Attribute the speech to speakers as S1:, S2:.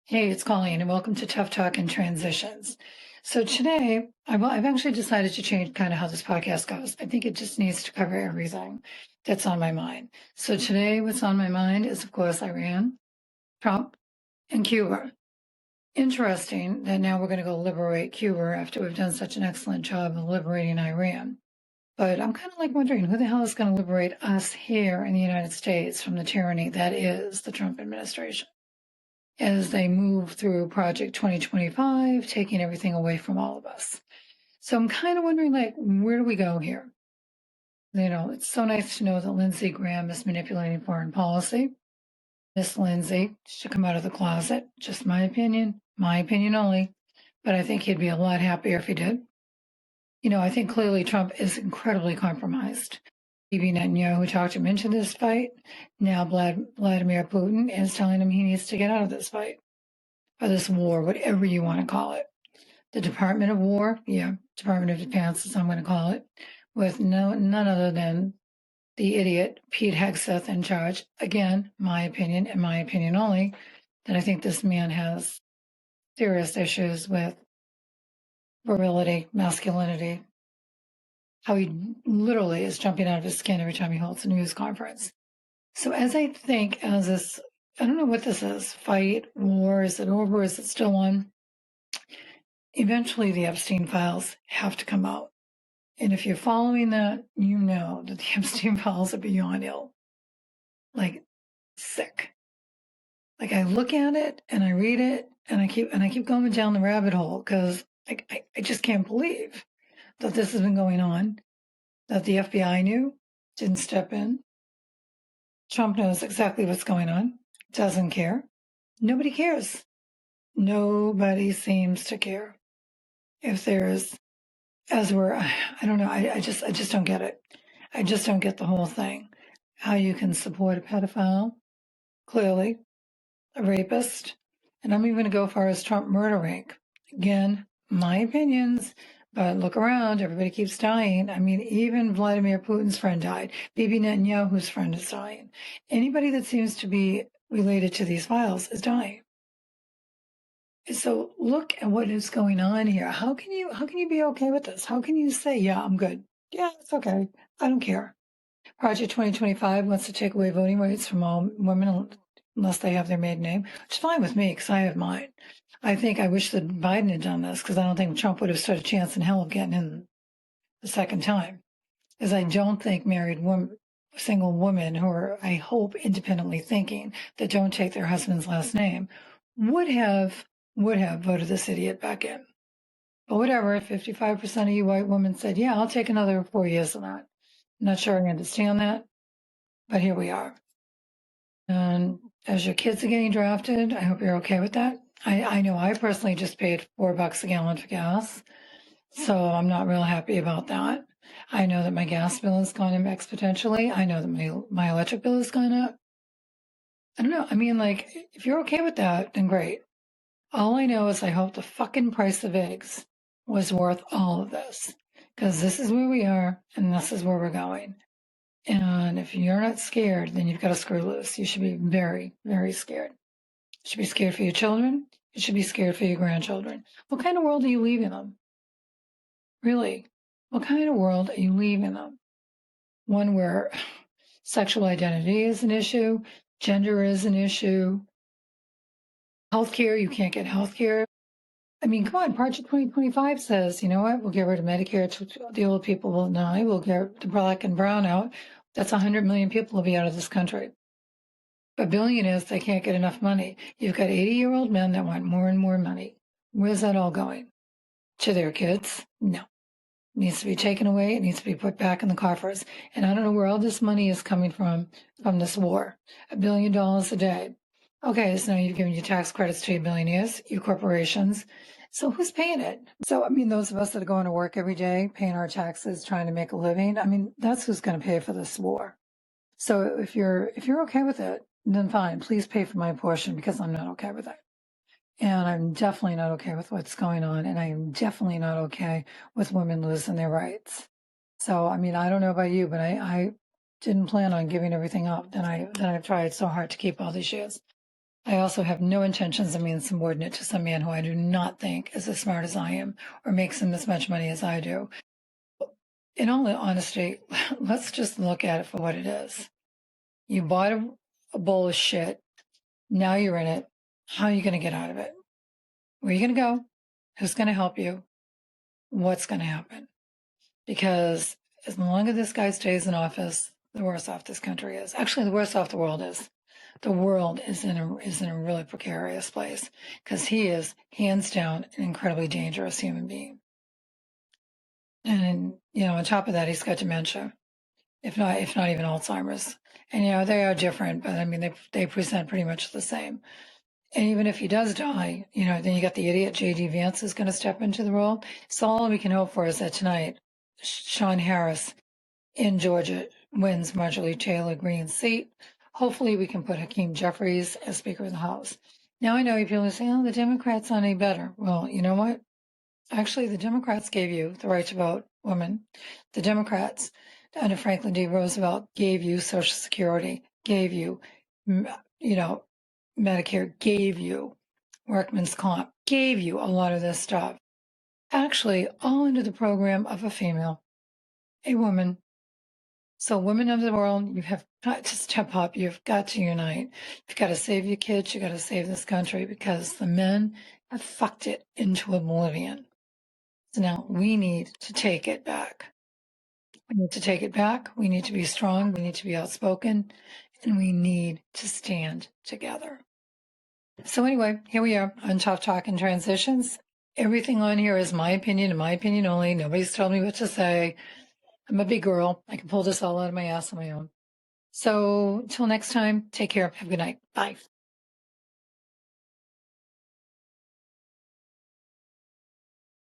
S1: Hey, it's Colleen, and welcome to Tough Talk and Transitions. So today, I've actually decided to change kind of how this podcast goes. I think it just needs to cover everything that's on my mind. So today, what's on my mind is, of course, Iran, Trump, and Cuba. Interesting that now we're going to go liberate Cuba after we've done such an excellent job of liberating Iran. But I'm kind of like wondering who the hell is going to liberate us here in the United States from the tyranny that is the Trump administration, as they move through Project 2025, taking everything away from all of us. So I'm kind of wondering, where do we go here? It's so nice to know that Lindsey Graham is manipulating foreign policy. Miss Lindsey should come out of the closet. Just my opinion only. But I think he'd be a lot happier if he did. I think clearly Trump is incredibly compromised. Bibi Netanyahu talked him into this fight. Now Vladimir Putin is telling him he needs to get out of this fight, or this war, whatever you want to call it. The Department of War, Department of Defense, as I'm going to call it, with none other than the idiot Pete Hegseth in charge. Again, my opinion, and my opinion only, that I think this man has serious issues with virility, masculinity, how he literally is jumping out of his skin every time he holds a news conference. So as I think, as this, I don't know what this is, fight, war, is it over, is it still on? Eventually the Epstein files have to come out. And if you're following that, you know that the Epstein files are beyond ill. Like, sick. Like, I look at it and I read it and I keep going down the rabbit hole because I just can't believe that this has been going on, that the FBI knew, didn't step in. Trump knows exactly what's going on, doesn't care. Nobody cares. Nobody seems to care. If there's, I don't know, I just don't get it. I just don't get the whole thing. How you can support a pedophile, clearly, a rapist, and I'm even going to go as far as Trump murdering. Again, my opinions, but look around, everybody keeps dying. I mean, even Vladimir Putin's friend died. Bibi Netanyahu's friend is dying. Anybody that seems to be related to these files is dying. So look at what is going on here. How can you be okay with this? How can you say, yeah, I'm good? Yeah, it's okay. I don't care. Project 2025 wants to take away voting rights from all women unless they have their maiden name, which is fine with me because I have mine. I wish that Biden had done this because I don't think Trump would have stood a chance in hell of getting in the second time. Because I don't think married women, single women who are, I hope, independently thinking that don't take their husband's last name would have voted this idiot back in. But whatever, 55% of you white women said, yeah, I'll take another 4 years of that. I'm not sure I understand that, but here we are. And as your kids are getting drafted, I hope you're okay with that. I know I personally just paid $4 a gallon for gas, so I'm not real happy about that. I know that my gas bill has gone up exponentially. I know that my electric bill has gone up. I don't know. I mean, if you're okay with that, then great. All I know is I hope the fucking price of eggs was worth all of this, because this is where we are and this is where we're going. And if you're not scared, then you've got to screw loose. You should be very, very scared. You should be scared for your children. You should be scared for your grandchildren. What kind of world are you leaving them? Really? What kind of world are you leaving them? One where sexual identity is an issue, gender is an issue, healthcare, you can't get healthcare. I mean, come on, Project 2025 says, you know what, we'll get rid of Medicare, the old people will die, we'll get the black and brown out. That's 100 million people will be out of this country. But billionaires, they can't get enough money. You've got 80-year-old men that want more and more money. Where's that all going? To their kids? No. It needs to be taken away. It needs to be put back in the coffers. And I don't know where all this money is coming from this war. $1 billion a day. Okay, so now you've given your tax credits to your billionaires, your corporations. So who's paying it? So, I mean, those of us that are going to work every day, paying our taxes, trying to make a living, I mean, that's who's going to pay for this war. So if you're okay with it, then fine, please pay for my portion because I'm not okay with it. And I'm definitely not okay with what's going on. And I am definitely not okay with women losing their rights. So, I mean, I don't know about you, but I didn't plan on giving everything up that I've tried so hard to keep all these years. I also have no intentions of being subordinate to some man who I do not think is as smart as I am or makes him as much money as I do. In all honesty, let's just look at it for what it is. You bought a bowl of shit. Now you're in it. How are you going to get out of it? Where are you going to go? Who's going to help you? What's going to happen? Because as long as this guy stays in office, the worse off this country is. Actually, the worse off the world is. The world is in a really precarious place because he is hands down an incredibly dangerous human being. And on top of that, he's got dementia, if not even Alzheimer's. And they are different, but I mean they present pretty much the same. And even if he does die, then you got the idiot J.D. Vance is going to step into the role. So all we can hope for is that tonight, Sean Harris in Georgia wins Marjorie Taylor Greene's seat. Hopefully we can put Hakeem Jeffries as Speaker of the House. Now I know people are saying, the Democrats aren't any better. Well, you know what? Actually, the Democrats gave you the right to vote, women. The Democrats under Franklin D. Roosevelt gave you Social Security, gave you, Medicare, gave you workman's comp, gave you a lot of this stuff. Actually, all under the program of a female, a woman. So women of the world, you have got to step up. You've got to unite. You've got to save your kids. You've got to save this country because the men have fucked it into oblivion. So now we need to take it back. We need to take it back. We need to be strong. We need to be outspoken. And we need to stand together. So anyway, here we are on Tough Talk and Transitions. Everything on here is my opinion and my opinion only. Nobody's told me what to say. I'm a big girl. I can pull this all out of my ass on my own. So until next time, take care. Have a good night. Bye.